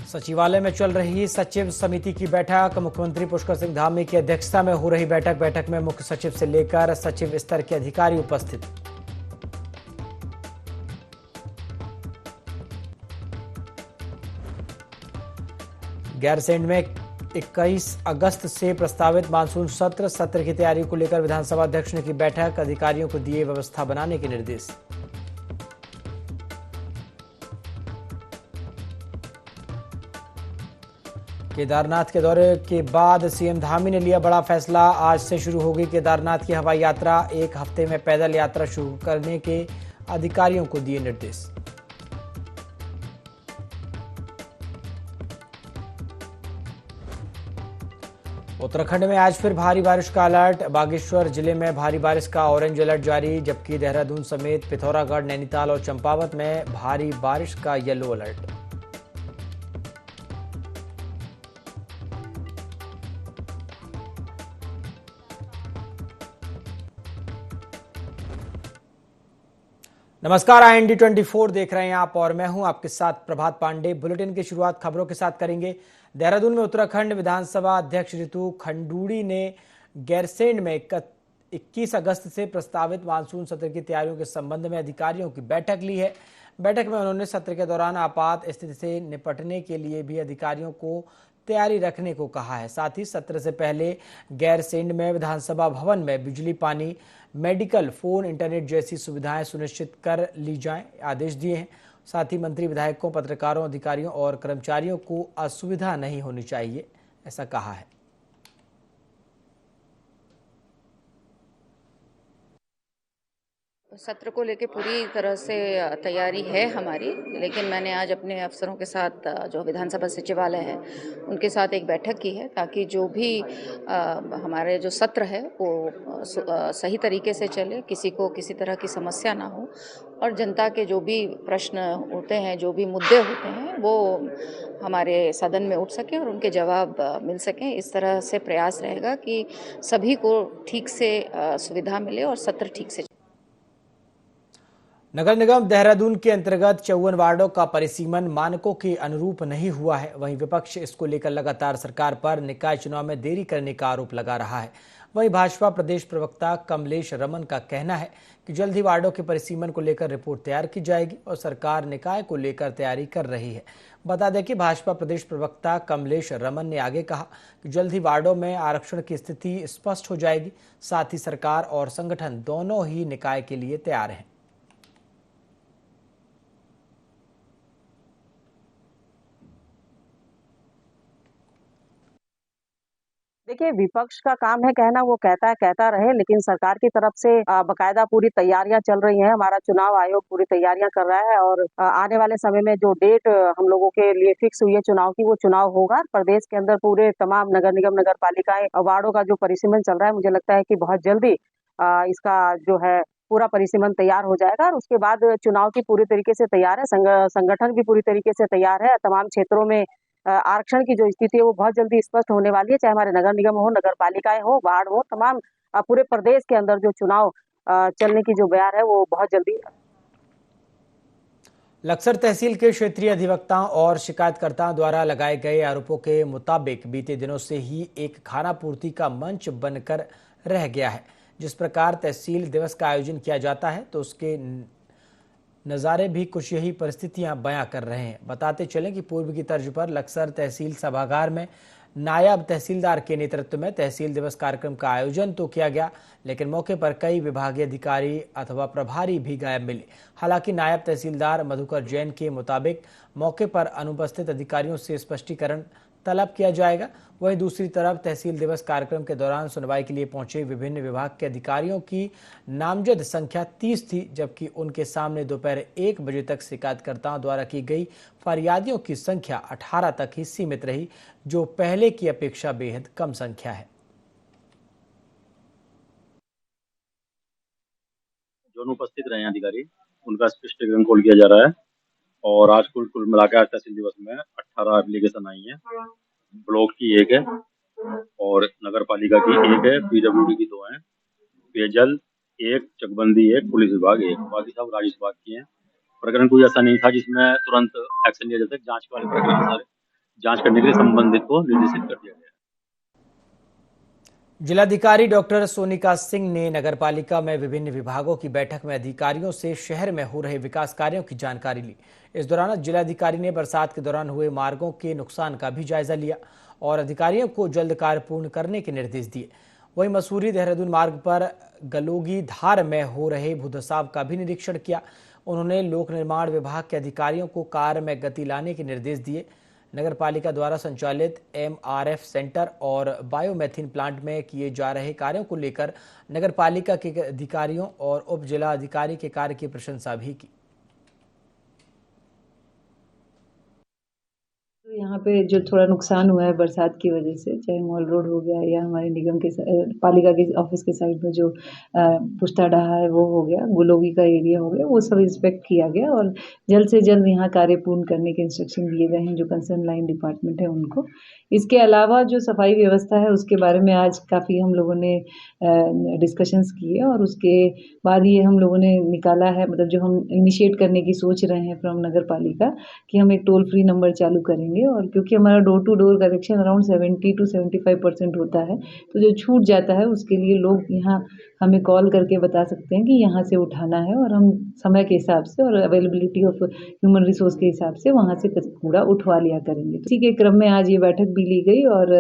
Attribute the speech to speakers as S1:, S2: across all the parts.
S1: सचिवालय में चल रही सचिव समिति की बैठक। मुख्यमंत्री पुष्कर सिंह धामी की अध्यक्षता में हो रही बैठक में मुख्य सचिव से लेकर सचिव स्तर के अधिकारी उपस्थित। गैरसैंण में 21 अगस्त से प्रस्तावित मानसून सत्र की तैयारी को लेकर विधानसभा अध्यक्ष ने की बैठक। अधिकारियों को दिए व्यवस्था बनाने के निर्देश। केदारनाथ के दौरे के बाद सीएम धामी ने लिया बड़ा फैसला। आज से शुरू होगी केदारनाथ की हवाई यात्रा। 1 हफ्ते में पैदल यात्रा शुरू करने के अधिकारियों को दिए निर्देश। उत्तराखंड में आज फिर भारी बारिश का अलर्ट। बागेश्वर जिले में भारी बारिश का ऑरेंज अलर्ट जारी, जबकि देहरादून समेत पिथौरागढ़, नैनीताल और चंपावत में भारी बारिश का येलो अलर्ट। नमस्कार, IND24 देख रहे हैं आप और मैं हूं आपके साथ प्रभात पांडे। बुलेटिन की शुरुआत खबरों के साथ करेंगे। देहरादून में उत्तराखंड विधानसभा अध्यक्ष रितु खंडूड़ी ने गैरसैंण में 21 अगस्त से प्रस्तावित मानसून सत्र की तैयारियों के संबंध में अधिकारियों की बैठक ली है। बैठक में उन्होंने सत्र के दौरान आपात स्थिति से निपटने के लिए भी अधिकारियों को तैयारी रखने को कहा है। साथ ही सत्र से पहले गैरसैंण में विधानसभा भवन में बिजली, पानी, मेडिकल, फोन, इंटरनेट जैसी सुविधाएं सुनिश्चित कर ली जाएं, आदेश दिए हैं। साथ ही मंत्री, विधायकों, पत्रकारों, अधिकारियों और कर्मचारियों को असुविधा नहीं होनी चाहिए, ऐसा कहा है।
S2: सत्र को लेके पूरी तरह से तैयारी है हमारी, लेकिन मैंने आज अपने अफसरों के साथ जो विधानसभा सचिवालय है उनके साथ एक बैठक की है, ताकि जो भी हमारे जो सत्र है वो सही तरीके से चले, किसी को किसी तरह की समस्या ना हो और जनता के जो भी प्रश्न होते हैं, जो भी मुद्दे होते हैं, वो हमारे सदन में उठ सके और उनके जवाब मिल सकें। इस तरह से प्रयास रहेगा कि सभी को ठीक से सुविधा मिले और सत्र ठीक से।
S1: नगर निगम देहरादून के अंतर्गत 54 वार्डों का परिसीमन मानकों के अनुरूप नहीं हुआ है। वहीं विपक्ष इसको लेकर लगातार सरकार पर निकाय चुनाव में देरी करने का आरोप लगा रहा है। वहीं भाजपा प्रदेश प्रवक्ता कमलेश रमन का कहना है कि जल्द ही वार्डों के परिसीमन को लेकर रिपोर्ट तैयार की जाएगी और सरकार निकाय को लेकर तैयारी कर रही है। बता दें कि भाजपा प्रदेश प्रवक्ता कमलेश रमन ने आगे कहा कि जल्द ही वार्डों में आरक्षण की स्थिति स्पष्ट हो जाएगी। साथ ही सरकार और संगठन दोनों ही निकाय के लिए तैयार हैं।
S3: देखिए, विपक्ष का काम है कहना, वो कहता रहे, लेकिन सरकार की तरफ से बकायदा पूरी तैयारियां चल रही हैं। हमारा चुनाव आयोग पूरी तैयारियां कर रहा है और आने वाले समय में जो डेट हम लोगों के लिए फिक्स हुई है चुनाव की, वो चुनाव होगा। प्रदेश के अंदर पूरे तमाम नगर निगम, नगर पालिकाएं, वार्डों का जो परिसीमन चल रहा है, मुझे लगता है कि बहुत जल्दी इसका जो है पूरा परिसीमन तैयार हो जाएगा और उसके बाद चुनाव की पूरी तरीके से तैयार है। संगठन भी पूरी तरीके से तैयार है। तमाम क्षेत्रों में आरक्षण की जो स्थिति है वो बहुत जल्दी स्पष्ट होने वाली है, चाहे हमारे नगर निगम हो, नगर पालिकाएं हो, वार्ड हो, तमाम पूरे प्रदेश के अंदर जो चुनाव चलने की जो बयार है वो बहुत जल्दी।
S1: लक्सर तहसील के क्षेत्रीय अधिवक्ताओं और शिकायतकर्ताओं द्वारा लगाए गए आरोपों के मुताबिक बीते दिनों से ही एक खानापूर्ति का मंच बनकर रह गया है। जिस प्रकार तहसील दिवस का आयोजन किया जाता है तो उसके नज़ारे भी कुछ यही परिस्थितियां बयां कर रहे हैं। बताते चलें कि पूर्व की तर्ज पर लक्सर तहसील सभागार में नायब तहसीलदार के नेतृत्व में तहसील दिवस कार्यक्रम का आयोजन तो किया गया, लेकिन मौके पर कई विभागीय अधिकारी अथवा प्रभारी भी गायब मिले। हालांकि नायब तहसीलदार मधुकर जैन के मुताबिक मौके पर अनुपस्थित अधिकारियों से स्पष्टीकरण तलब किया जाएगा। वहीं दूसरी तरफ तहसील दिवस कार्यक्रम के दौरान सुनवाई के लिए पहुंचे विभिन्न विभाग के अधिकारियों की नामजद संख्या 30 थी, जबकि उनके सामने दोपहर 1 बजे तक शिकायतकर्ताओं द्वारा की गई फरियादियों की संख्या 18 तक ही सीमित रही, जो पहले की अपेक्षा बेहद कम संख्या है।
S4: जो अनुपस्थित रहे हैं अधिकारी, उनका स्पष्टीकरण कॉल किया जा रहा है और आज कुल मिलाकर तहसील दिवस में 18 एप्लीकेशन आई है। ब्लॉक की 1 है और नगर पालिका की 1 है, पीडब्ल्यूडी की 2 है, पेयजल 1, चकबंदी 1, पुलिस विभाग 1, बाकी सब राजस्व विभाग की हैं। प्रकरण कोई ऐसा नहीं था जिसमें तुरंत एक्शन लिया जाता है। जांच वाले प्रकरण सारे जांच करने के लिए संबंधित को निर्देशित कर दिया गया है।
S1: जिलाधिकारी डॉक्टर सोनिका सिंह ने नगरपालिका में विभिन्न विभागों की बैठक में अधिकारियों से शहर में हो रहे विकास कार्यों की जानकारी ली। इस दौरान जिलाधिकारी ने बरसात के दौरान हुए मार्गों के नुकसान का भी जायजा लिया और अधिकारियों को जल्द कार्य पूर्ण करने के निर्देश दिए। वहीं मसूरी देहरादून मार्ग पर गलोगी धार में हो रहे भूधसाव का भी निरीक्षण किया। उन्होंने लोक निर्माण विभाग के अधिकारियों को कार्य में गति लाने के निर्देश दिए। नगरपालिका द्वारा संचालित MRF सेंटर और बायोमेथिन प्लांट में किए जा रहे कार्यों को लेकर नगरपालिका के अधिकारियों और उप जिला अधिकारी के कार्य की प्रशंसा भी की।
S5: तो यहाँ पे जो थोड़ा नुकसान हुआ है बरसात की वजह से, चाहे मॉल रोड हो गया या हमारे निगम के पालिका के ऑफिस के साइड में जो पुश्ता डहा है वो हो गया, गुलोगी का एरिया हो गया, वो सब इंस्पेक्ट किया गया और जल्द से जल्द यहाँ कार्य पूर्ण करने के इंस्ट्रक्शन दिए गए हैं जो कंसर्न लाइन डिपार्टमेंट है उनको। इसके अलावा जो सफाई व्यवस्था है उसके बारे में आज काफ़ी हम लोगों ने डिस्कशंस किए और उसके बाद ये हम लोगों ने निकाला है, मतलब जो हम इनिशिएट करने की सोच रहे हैं फ्रॉम नगर पालिका कि हम एक टोल फ्री नंबर चालू करेंगे। और क्योंकि हमारा door to door collection around 70 to 75% होता है, तो जो छूट जाता है उसके लिए लोग यहाँ हमें कॉल करके बता सकते हैं कि यहाँ से उठाना है और हम समय के हिसाब से और अवेलेबिलिटी ऑफ ह्यूमन रिसोर्स के हिसाब से वहाँ से कूड़ा उठवा लिया करेंगे। इसी के क्रम में आज ये बैठक भी ली गई और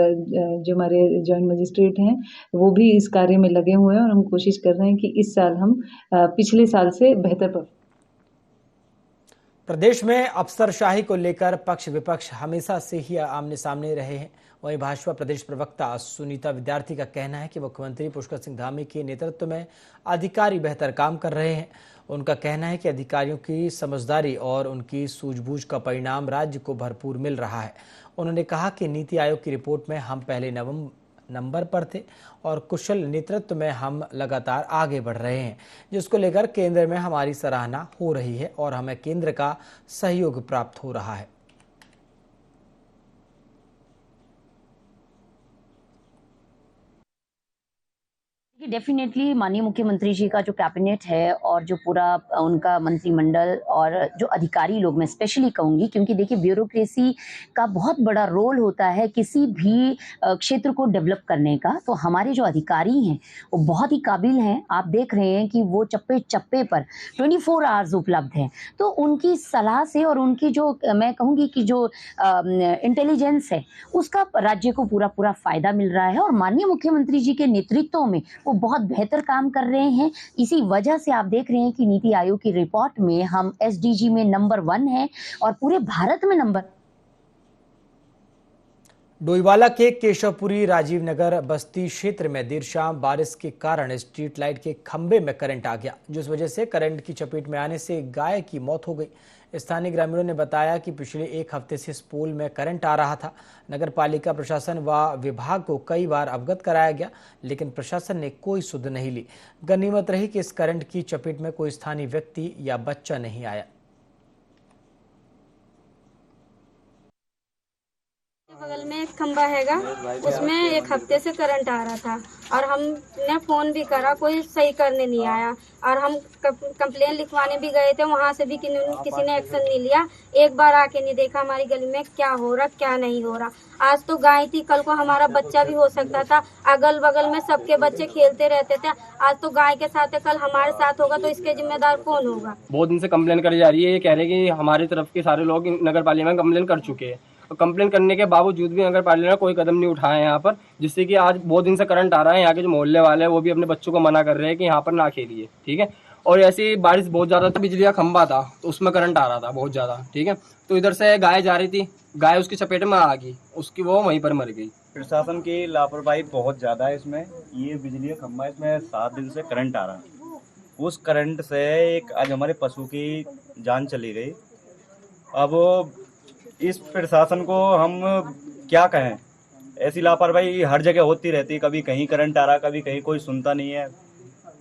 S5: जो हमारे जॉइंट मजिस्ट्रेट हैं वो भी इस कार्य में लगे हुए हैं और हम कोशिश कर रहे हैं कि इस साल हम पिछले साल से बेहतर।
S1: प्रदेश में अफसरशाही को लेकर पक्ष विपक्ष हमेशा से ही आमने सामने रहे हैं। वहीं भाजपा प्रदेश प्रवक्ता सुनीता विद्यार्थी का कहना है कि मुख्यमंत्री पुष्कर सिंह धामी के नेतृत्व में अधिकारी बेहतर काम कर रहे हैं। उनका कहना है कि अधिकारियों की समझदारी और उनकी सूझबूझ का परिणाम राज्य को भरपूर मिल रहा है। उन्होंने कहा कि नीति आयोग की रिपोर्ट में हम पहले नंबर पर थे और कुशल नेतृत्व में हम लगातार आगे बढ़ रहे हैं, जिसको लेकर केंद्र में हमारी सराहना हो रही है और हमें केंद्र का सहयोग प्राप्त हो रहा है।
S6: डेफिनेटली माननीय मुख्यमंत्री जी का जो कैबिनेट है और जो पूरा उनका मंत्रिमंडल और जो अधिकारी लोग, मैं स्पेशली कहूँगी क्योंकि देखिए ब्यूरोक्रेसी का बहुत बड़ा रोल होता है किसी भी क्षेत्र को डेवलप करने का। तो हमारे जो अधिकारी हैं वो बहुत ही काबिल हैं। आप देख रहे हैं कि वो चप्पे चप्पे पर 24 आवर्स उपलब्ध हैं। तो उनकी सलाह से और उनकी जो मैं कहूँगी कि जो इंटेलिजेंस है उसका राज्य को पूरा पूरा फायदा मिल रहा है और माननीय मुख्यमंत्री जी के नेतृत्व में वो बहुत बेहतर काम कर रहे हैं। इसी वजह से आप देख रहे हैं कि नीति आयोग की रिपोर्ट में हम SDG में नंबर 1 है और पूरे भारत में नंबर।
S1: डोईवाला के केशवपुरी राजीव नगर बस्ती क्षेत्र में देर शाम बारिश के कारण स्ट्रीट लाइट के खंभे में करंट आ गया, जिस वजह से करंट की चपेट में आने से गाय की मौत हो गई। स्थानीय ग्रामीणों ने बताया कि पिछले एक हफ्ते से इस पोल में करंट आ रहा था। नगर पालिका प्रशासन व विभाग को कई बार अवगत कराया गया, लेकिन प्रशासन ने कोई सुध नहीं ली। गनीमत रही कि इस करंट की चपेट में कोई स्थानीय व्यक्ति या बच्चा नहीं आया।
S7: बगल में एक खंबा हैगा, उसमें एक हफ्ते से करंट आ रहा था और हमने फोन भी करा, कोई सही करने नहीं आया और हम कंप्लेन लिखवाने भी गए थे, वहाँ से भी किसी ने एक्शन नहीं लिया। एक बार आके नहीं देखा हमारी गली में क्या हो रहा क्या नहीं हो रहा। आज तो गाय थी, कल को हमारा बच्चा भी हो सकता था। अगल बगल में सबके बच्चे खेलते रहते थे। आज तो गाय के साथ है, कल हमारे साथ होगा तो इसके जिम्मेदार कौन होगा।
S8: बहुत दिन से कंप्लेन करी जा रही है। ये कह रहे हैं कि हमारी तरफ के सारे लोग नगर पालिका में कंप्लेन कर चुके हैं। कंप्लेन करने के बावजूद भी नगर पालिका ने कोई कदम नहीं उठाया यहाँ पर, जिससे कि आज बहुत दिन से करंट आ रहा है। यहाँ के जो मोहल्ले वाले हैं वो भी अपने बच्चों को मना कर रहे हैं कि यहाँ पर ना खेलिए, ठीक है। और ऐसी बारिश बहुत ज्यादा था, बिजली का खंभा था तो उसमें करंट आ रहा था बहुत ज्यादा, ठीक है। तो इधर से गाय जा रही थी, गाय उसकी चपेट में आ गई, उसकी वो वहीं पर मर गई।
S9: प्रशासन की लापरवाही बहुत ज्यादा है इसमें। ये बिजली का खंभा, इसमें 7 दिन से करंट आ रहा है। उस करंट से एक आज हमारे पशु की जान चली गई। अब इस प्रशासन को हम क्या कहें, ऐसी लापरवाही हर जगह होती रहती है। कभी कहीं करंट आ रहा, कभी कहीं कोई सुनता नहीं है।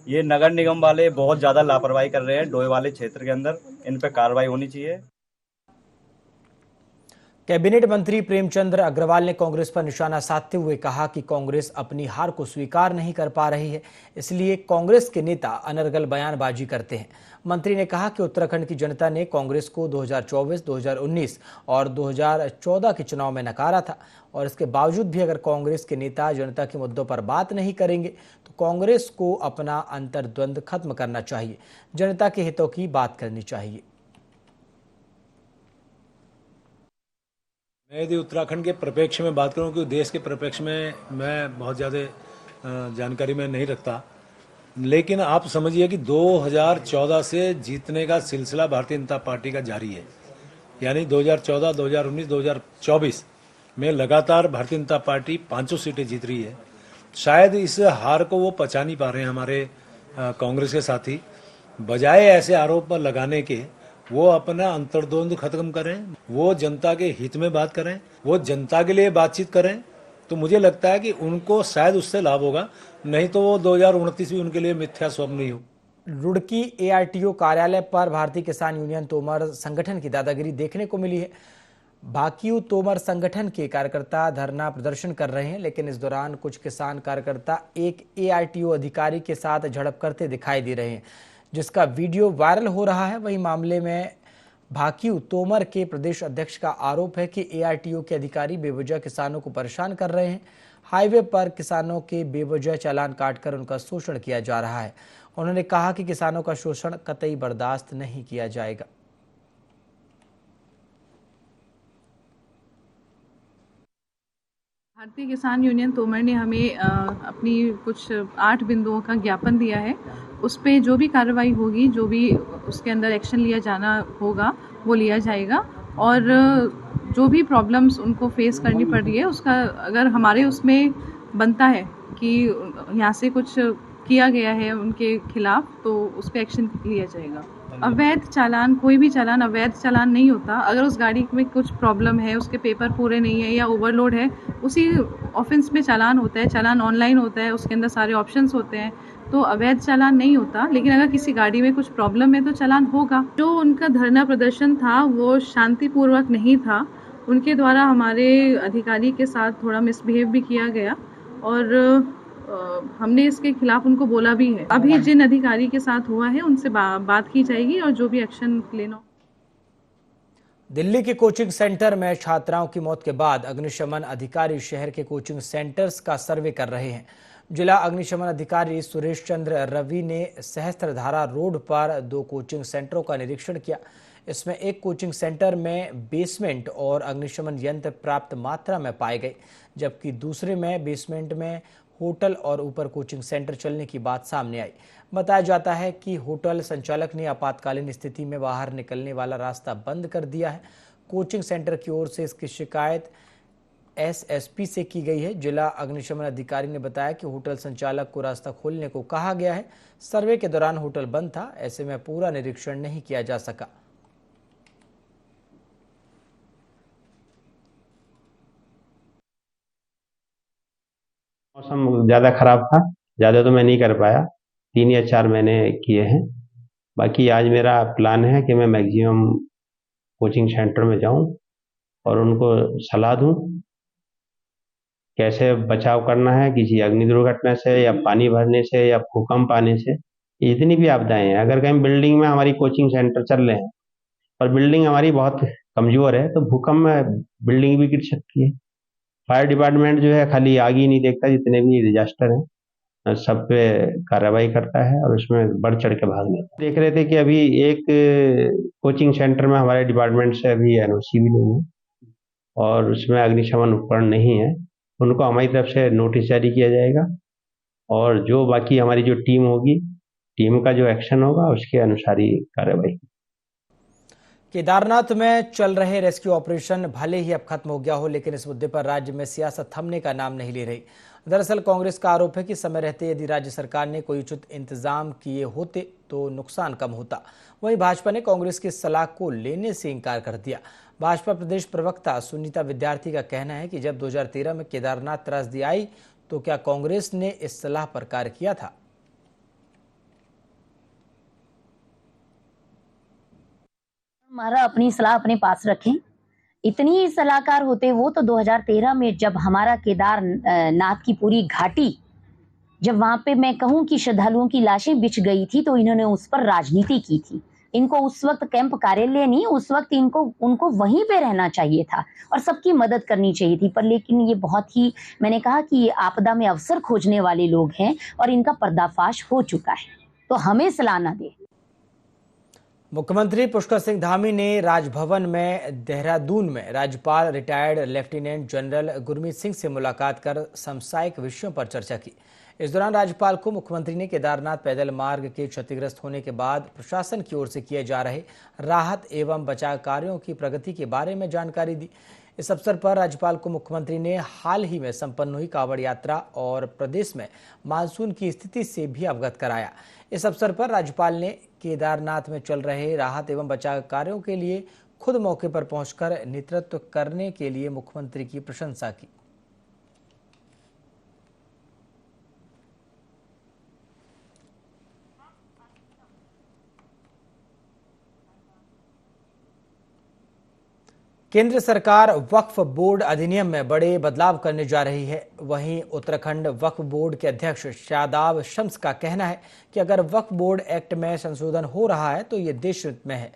S9: ये नगर निगम वाले बहुत ज़्यादा लापरवाही कर रहे हैं डोईवाले क्षेत्र के अंदर। इन पे कार्रवाई होनी चाहिए।
S1: कैबिनेट मंत्री प्रेमचंद अग्रवाल ने कांग्रेस पर निशाना साधते हुए कहा कि कांग्रेस अपनी हार को स्वीकार नहीं कर पा रही है, इसलिए कांग्रेस के नेता अनर्गल बयानबाजी करते हैं। मंत्री ने कहा कि उत्तराखंड की जनता ने कांग्रेस को 2024, 2019 और 2014 के चुनाव में नकारा था और इसके बावजूद भी अगर कांग्रेस के नेता जनता के मुद्दों पर बात नहीं करेंगे तो कांग्रेस को अपना अंतर्द्वंद खत्म करना चाहिए, जनता के हितों की बात करनी चाहिए।
S10: मैं यदि उत्तराखंड के परिप्रेक्ष्य में बात करूं, क्योंकि देश के परिप्रेक्ष्य में मैं बहुत ज़्यादा जानकारी में नहीं रखता, लेकिन आप समझिए कि 2014 से जीतने का सिलसिला भारतीय जनता पार्टी का जारी है। यानी 2014, 2019, 2024 में लगातार भारतीय जनता पार्टी 500 सीटें जीत रही है। शायद इस हार को वो पचा नहीं पा रहे हैं हमारे कांग्रेस के साथी। बजाय ऐसे आरोप लगाने के वो अपना अंतर्द्वंद खत्म करें, वो जनता के हित में बात करें, वो जनता के लिए बातचीत करें, तो मुझे लगता है कि उनको शायद उससे लाभ होगा, नहीं तो वो 2029 भी उनके लिए मिथ्या स्वप्न ही हो।
S1: रुड़की एआरटीओ कार्यालय पर भारतीय किसान यूनियन तोमर संगठन की दादागिरी देखने को मिली है। भाकियू तोमर संगठन के कार्यकर्ता धरना प्रदर्शन कर रहे हैं, लेकिन इस दौरान कुछ किसान कार्यकर्ता एक एआरटीओ अधिकारी के साथ झड़प करते दिखाई दे रहे हैं, जिसका वीडियो वायरल हो रहा है। वहीं मामले में भाकियू तोमर के प्रदेश अध्यक्ष का आरोप है कि एआरटीओ के अधिकारी बेवजह किसानों को परेशान कर रहे हैं। हाईवे पर किसानों के बेवजह चालान काटकर उनका शोषण किया जा रहा है। उन्होंने कहा कि किसानों का शोषण कतई बर्दाश्त नहीं किया जाएगा।
S11: भारतीय किसान यूनियन तोमर ने हमें अपनी कुछ 8 बिंदुओं का ज्ञापन दिया है। उस पे जो भी कार्रवाई होगी, जो भी उसके अंदर एक्शन लिया जाना होगा वो लिया जाएगा, और जो भी प्रॉब्लम्स उनको फेस करनी पड़ रही है उसका अगर हमारे उसमें बनता है कि यहाँ से कुछ किया गया है उनके खिलाफ, तो उस पर एक्शन लिया जाएगा। अवैध चालान, कोई भी चालान अवैध चालान नहीं होता। अगर उस गाड़ी में कुछ प्रॉब्लम है, उसके पेपर पूरे नहीं है या ओवरलोड है, उसी ऑफेंस में चालान होता है। चालान ऑनलाइन होता है, उसके अंदर सारे ऑप्शंस होते हैं, तो अवैध चालान नहीं होता। लेकिन अगर किसी गाड़ी में कुछ प्रॉब्लम है तो चालान होगा। जो उनका धरना प्रदर्शन था वो शांतिपूर्वक नहीं था। उनके द्वारा हमारे अधिकारी के साथ थोड़ा मिसबिहेव भी किया गया और हमने इसके खिलाफ उनको बोला भी है। अभी जिन अधिकारी के साथ हुआ है उनसे बात की जाएगी और जो भी एक्शन लेना।
S1: दिल्ली के कोचिंग सेंटर में छात्राओं की मौत के बाद अग्निशमन अधिकारी शहर के कोचिंग सेंटर्स का सर्वे कर रहे हैं। जिला अग्निशमन अधिकारी सुरेश चंद्र रवि ने सहस्त्रधारा रोड पर 2 कोचिंग सेंटरों का निरीक्षण किया। इसमें एक कोचिंग सेंटर में बेसमेंट और अग्निशमन यंत्र पर्याप्त मात्रा में पाए गए, जबकि दूसरे में बेसमेंट में होटल और ऊपर कोचिंग सेंटर चलने की बात सामने आई। बताया जाता है कि होटल संचालक ने आपातकालीन स्थिति में बाहर निकलने वाला रास्ता बंद कर दिया है। कोचिंग सेंटर की ओर से इसकी शिकायत एसएसपी से की गई है। जिला अग्निशमन अधिकारी ने बताया कि होटल संचालक को रास्ता खोलने को कहा गया है। सर्वे के दौरान होटल बंद था, ऐसे में पूरा निरीक्षण नहीं किया जा सका।
S12: मौसम ज़्यादा ख़राब था, ज़्यादा तो मैं नहीं कर पाया, 3 या 4 मैंने किए हैं। बाकी आज मेरा प्लान है कि मैं मैक्सिमम कोचिंग सेंटर में जाऊं और उनको सलाह दूं कैसे बचाव करना है किसी अग्नि दुर्घटना से या पानी भरने से या भूकंप आने से। जितनी भी आपदाएं हैं, अगर कहीं बिल्डिंग में हमारी कोचिंग सेंटर चल रहे हैं और बिल्डिंग हमारी बहुत कमज़ोर है तो भूकंप में बिल्डिंग भी गिर सकती है। फायर डिपार्टमेंट जो है खाली आग ही नहीं देखता, जितने भी डिजास्टर हैं सब पे कार्रवाई करता है और उसमें बढ़ चढ़ के भाग लेता है। देख रहे थे कि अभी एक कोचिंग सेंटर में हमारे डिपार्टमेंट से अभी एनओसी भी नहीं है और उसमें अग्निशमन उपकरण नहीं है, उनको हमारी तरफ से नोटिस जारी किया जाएगा और जो बाकी हमारी जो टीम होगी, टीम का जो एक्शन होगा उसके अनुसार ही कार्रवाई।
S1: केदारनाथ में चल रहे रेस्क्यू ऑपरेशन भले ही अब खत्म हो गया हो, लेकिन इस मुद्दे पर राज्य में सियासत थमने का नाम नहीं ले रही। दरअसल कांग्रेस का आरोप है कि समय रहते यदि राज्य सरकार ने कोई उचित इंतजाम किए होते तो नुकसान कम होता। वहीं भाजपा ने कांग्रेस की सलाह को लेने से इनकार कर दिया। भाजपा प्रदेश प्रवक्ता सुनीता विद्यार्थी का कहना है कि जब 2013 में केदारनाथ त्रासदी आई तो क्या कांग्रेस ने इस सलाह पर कार्य किया था?
S6: हमारा अपनी सलाह अपने पास रखें। इतनी ही सलाहकार होते वो तो 2013 में जब हमारा केदारनाथ की पूरी घाटी, जब वहां पे मैं कहूं कि श्रद्धालुओं की लाशें बिछ गई थी, तो इन्होंने उस पर राजनीति की थी। इनको उस वक्त कैंप कार्यालय नहीं, उस वक्त उनको वहीं पे रहना चाहिए था और सबकी मदद करनी चाहिए थी। पर लेकिन ये बहुत ही, मैंने कहा कि ये आपदा में अवसर खोजने वाले लोग हैं और इनका पर्दाफाश हो चुका है, तो हमें सलाह ना दे।
S1: मुख्यमंत्री पुष्कर सिंह धामी ने राजभवन में देहरादून में राज्यपाल retired lieutenant general Gurmeet Singh से मुलाकात कर समसामयिक विषयों पर चर्चा की। इस दौरान राज्यपाल को मुख्यमंत्री ने केदारनाथ पैदल मार्ग के क्षतिग्रस्त होने के बाद प्रशासन की ओर से किए जा रहे राहत एवं बचाव कार्यों की प्रगति के बारे में जानकारी दी। इस अवसर पर राज्यपाल को मुख्यमंत्री ने हाल ही में संपन्न हुई कांवड़ यात्रा और प्रदेश में मानसून की स्थिति से भी अवगत कराया। इस अवसर पर राज्यपाल ने केदारनाथ में चल रहे राहत एवं बचाव कार्यों के लिए खुद मौके पर पहुंचकर नेतृत्व करने के लिए मुख्यमंत्री की प्रशंसा की। केंद्र सरकार वक्फ बोर्ड अधिनियम में बड़े बदलाव करने जा रही है। वहीं उत्तराखंड वक्फ बोर्ड के अध्यक्ष शादाब शम्स का कहना है कि अगर वक्फ बोर्ड एक्ट में संशोधन हो रहा है तो ये देश हित में है।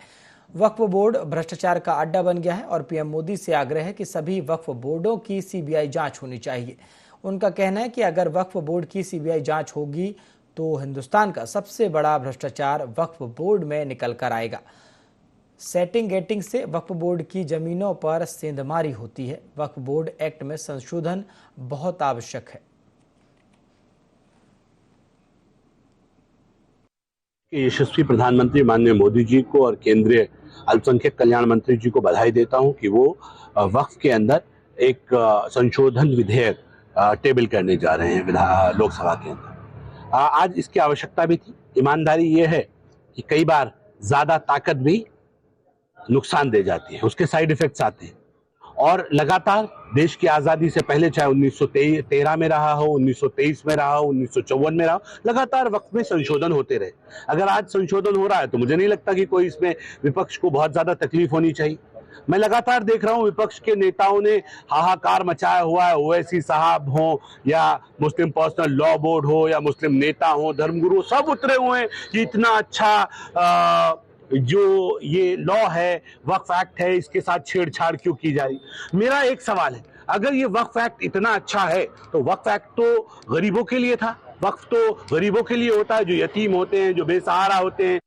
S1: वक्फ बोर्ड भ्रष्टाचार का अड्डा बन गया है और पीएम मोदी से आग्रह है कि सभी वक्फ बोर्डों की सीबीआई जांच होनी चाहिए। उनका कहना है कि अगर वक्फ बोर्ड की सीबीआई जांच होगी तो हिंदुस्तान का सबसे बड़ा भ्रष्टाचार वक्फ बोर्ड में निकल कर आएगा। सेटिंग गेटिंग से वक्फ बोर्ड की जमीनों पर सेंधमारी होती है। वक्फ बोर्ड एक्ट में संशोधन बहुत आवश्यक है।
S13: यशस्वी प्रधानमंत्री माननीय मोदी जी को और केंद्रीय अल्पसंख्यक कल्याण मंत्री जी को बधाई देता हूं कि वो वक्फ के अंदर एक संशोधन विधेयक टेबल करने जा रहे हैं लोकसभा के अंदर। आज इसकी आवश्यकता भी थी। ईमानदारी ये है कि कई बार ज्यादा ताकत भी नुकसान दे जाती है, उसके साइड इफेक्ट्स आते हैं और लगातार देश की आजादी से पहले, चाहे 1913 में रहा हो, 1923 में रहा हो, 1954 में रहा हो, लगातार वक्त में संशोधन होते रहे। अगर आज संशोधन हो रहा है तो मुझे नहीं लगता कि कोई इसमें विपक्ष को बहुत ज्यादा तकलीफ होनी चाहिए। मैं लगातार देख रहा हूं विपक्ष के नेताओं ने हाहाकार मचाया हुआ है। ओवैसी साहब हो या मुस्लिम पर्सनल लॉ बोर्ड हो या मुस्लिम नेता हो, धर्मगुरु, सब उतरे हुए हैं कि इतना अच्छा जो ये लॉ है, वक्फ एक्ट है, इसके साथ छेड़छाड़ क्यों की जा रही। मेरा एक सवाल है, अगर ये वक्फ एक्ट इतना अच्छा है तो वक्फ एक्ट तो गरीबों के लिए था। वक्फ तो गरीबों के लिए होता है, जो यतीम होते हैं, जो बेसहारा होते हैं।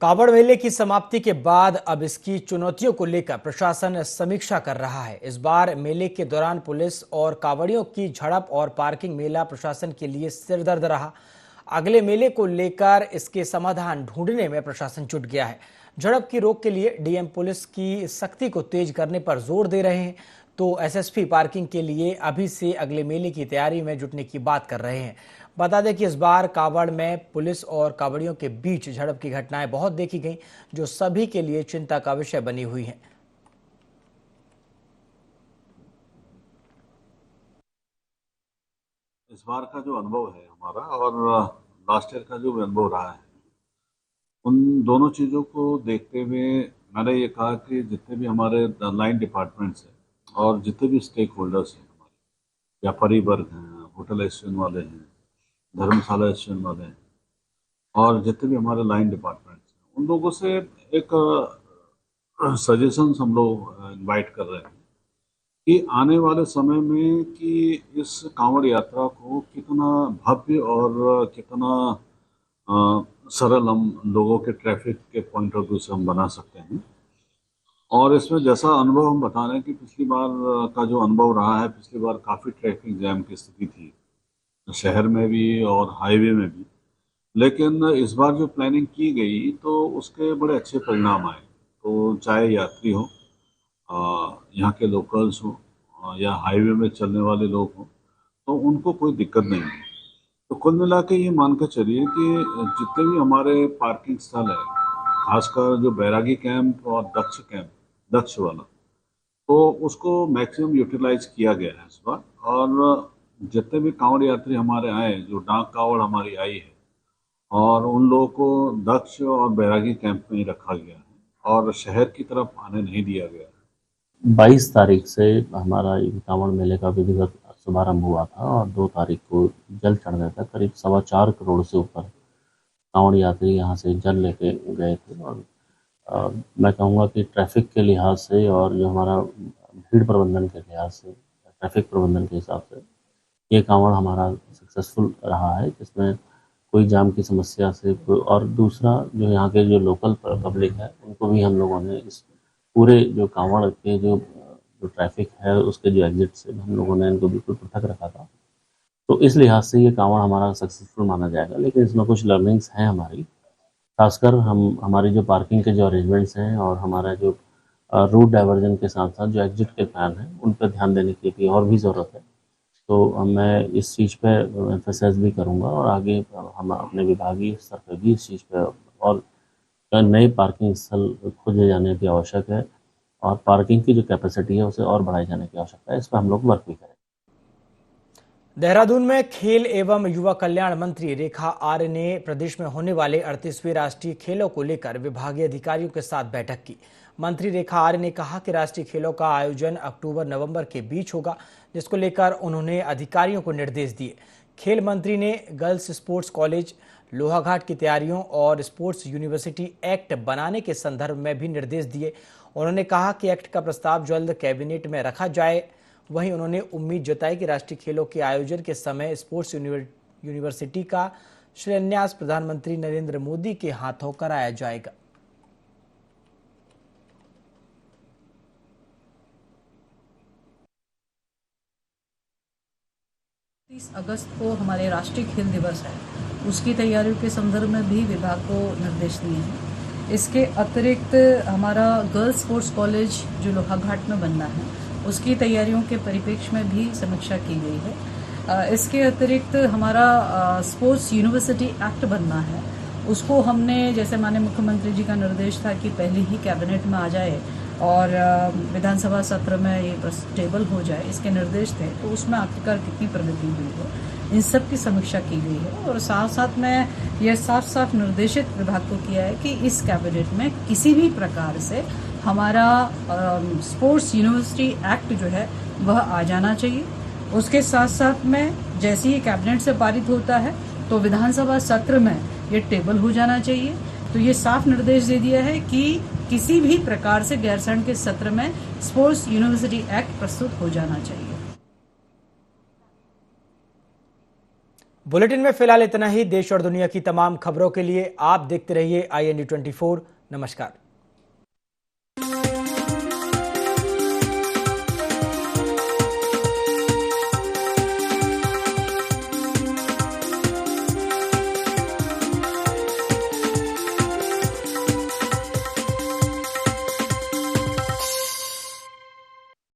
S1: कांवड़ मेले की समाप्ति के बाद अब इसकी चुनौतियों को लेकर प्रशासन समीक्षा कर रहा है। इस बार मेले के दौरान पुलिस और कांवड़ियों की झड़प और पार्किंग मेला प्रशासन के लिए सिरदर्द रहा। अगले मेले को लेकर इसके समाधान ढूंढने में प्रशासन जुट गया है। झड़प की रोक के लिए डीएम पुलिस की सख्ती को तेज करने पर जोर दे रहे हैं, तो एसएसपी पार्किंग के लिए अभी से अगले मेले की तैयारी में जुटने की बात कर रहे हैं। बता दें कि इस बार कांवड़ में पुलिस और कांवड़ियों के बीच झड़प की घटनाएं बहुत देखी गईं, जो सभी के लिए चिंता का विषय बनी हुई हैं।
S14: इस बार का जो अनुभव है हमारा और लास्ट ईयर का जो अनुभव रहा है, उन दोनों चीज़ों को देखते हुए मैंने ये कहा कि जितने भी हमारे लाइन डिपार्टमेंट्स हैं और जितने भी स्टेक होल्डर्स हैं, हमारे व्यापारी वर्ग हैं, होटल एसोसिएशन वाले हैं, धर्मशाला एसोसिएशन वाले हैं और जितने भी हमारे लाइन डिपार्टमेंट्स हैं, उन लोगों से एक सजेशंस हम लोग इनवाइट कर रहे हैं कि आने वाले समय में कि इस कांवड़ यात्रा को कितना भव्य और कितना सरल हम लोगों के ट्रैफिक के पॉइंट ऑफ व्यू से हम बना सकते हैं। और इसमें जैसा अनुभव हम बता रहे हैं कि पिछली बार का जो अनुभव रहा है, पिछली बार काफ़ी ट्रैफिक जैम की स्थिति थी शहर में भी और हाईवे में भी, लेकिन इस बार जो प्लानिंग की गई तो उसके बड़े अच्छे परिणाम आए। तो चाहे यात्री हो, यहाँ के लोकल्स हो या हाईवे में चलने वाले लोग हों, तो उनको कोई दिक्कत नहीं है। तो कुल मिला के ये मान कर चलिए कि जितने भी हमारे पार्किंग स्थल है, खासकर जो बैरागी कैंप और दक्ष वाला, तो उसको मैक्सिमम यूटिलाइज किया गया है इस बार। और जितने भी कांवड़ यात्री हमारे आए, जो डाक कांवड़ हमारी आई है, और उन लोगों को दक्ष और बैरागी कैंप में ही रखा गया है और शहर की तरफ आने नहीं दिया गया है।
S15: 22 तारीख से हमारा कांवड़ मेले का विधिवत शुभारंभ हुआ था और 2 तारीख को जल चढ़ने तक करीब 4.25 करोड़ से ऊपर कांवड़ यात्री यहाँ से जल लेके गए थे। और मैं कहूँगा कि ट्रैफिक के लिहाज से और जो हमारा भीड़ प्रबंधन के लिहाज से, ट्रैफिक प्रबंधन के हिसाब से ये कांवड़ हमारा सक्सेसफुल रहा है, जिसमें कोई जाम की समस्या से और दूसरा जो यहाँ के जो लोकल पब्लिक है उनको भी हम लोगों ने इस पूरे जो कांवड़ के जो ट्रैफिक है उसके जो एग्जिट से हम लोगों ने इनको बिल्कुल पृथक रखा था। तो इस लिहाज से ये कांवड़ हमारा सक्सेसफुल माना जाएगा। लेकिन इसमें कुछ लर्निंग्स हैं हमारी, खासकर हमारी जो पार्किंग के जो अरेंजमेंट्स हैं और हमारा जो रूट डाइवर्जन के साथ साथ जो एग्जिट के प्लान हैं उन पर ध्यान देने की भी और भी ज़रूरत है। तो मैं इस चीज़ पे एम्फेसाइज भी करूँगा और आगे हम अपने विभागीय स्तर पर भी इस चीज़ पे और नए पार्किंग स्थल खोजे जाने की आवश्यक है और पार्किंग की जो कैपेसिटी है उसे और बढ़ाए जाने की आवश्यकता है। इस पर हम लोग वर्क भी करें।
S1: देहरादून में खेल एवं युवा कल्याण मंत्री रेखा आर्य ने प्रदेश में होने वाले 38वें राष्ट्रीय खेलों को लेकर विभागीय अधिकारियों के साथ बैठक की। मंत्री रेखा आर्य ने कहा कि राष्ट्रीय खेलों का आयोजन अक्टूबर-नवंबर के बीच होगा, जिसको लेकर उन्होंने अधिकारियों को निर्देश दिए। खेल मंत्री ने गर्ल्स स्पोर्ट्स कॉलेज लोहाघाट की तैयारियों और स्पोर्ट्स यूनिवर्सिटी एक्ट बनाने के संदर्भ में भी निर्देश दिए। उन्होंने कहा कि एक्ट का प्रस्ताव जल्द कैबिनेट में रखा जाए। वहीं उन्होंने उम्मीद जताई कि राष्ट्रीय खेलों के आयोजन के समय स्पोर्ट्स यूनिवर्सिटी का शिलान्यास प्रधानमंत्री नरेंद्र मोदी के हाथों कराया जाएगा।
S16: 30 अगस्त को हमारे राष्ट्रीय खेल दिवस है, उसकी तैयारियों के संदर्भ में भी विभाग को निर्देश दिए हैं। इसके अतिरिक्त हमारा गर्ल्स स्पोर्ट्स कॉलेज जो लोहाघाट में बनना है उसकी तैयारियों के परिप्रेक्ष्य में भी समीक्षा की गई है। इसके अतिरिक्त हमारा स्पोर्ट्स यूनिवर्सिटी एक्ट बनना है, उसको हमने जैसे माननीय मुख्यमंत्री जी का निर्देश था कि पहले ही कैबिनेट में आ जाए और विधानसभा सत्र में ये टेबल हो जाए, इसके निर्देश थे। तो उसमें आखिरकार कितनी प्रगति हुई है, इन सब की समीक्षा की गई है और साथ साथ में यह साफ निर्देशित विभाग को किया है कि इस कैबिनेट में किसी भी प्रकार से हमारा स्पोर्ट्स यूनिवर्सिटी एक्ट जो है वह आ जाना चाहिए। उसके साथ साथ में जैसे ही कैबिनेट से पारित होता है तो विधानसभा सत्र में ये टेबल हो जाना चाहिए। तो ये साफ निर्देश दे दिया है कि किसी भी प्रकार से गैरसैंण के सत्र में स्पोर्ट्स यूनिवर्सिटी एक्ट प्रस्तुत हो जाना चाहिए।
S1: बुलेटिन में फिलहाल इतना ही। देश और दुनिया की तमाम खबरों के लिए आप देखते रहिए IND 24। नमस्कार।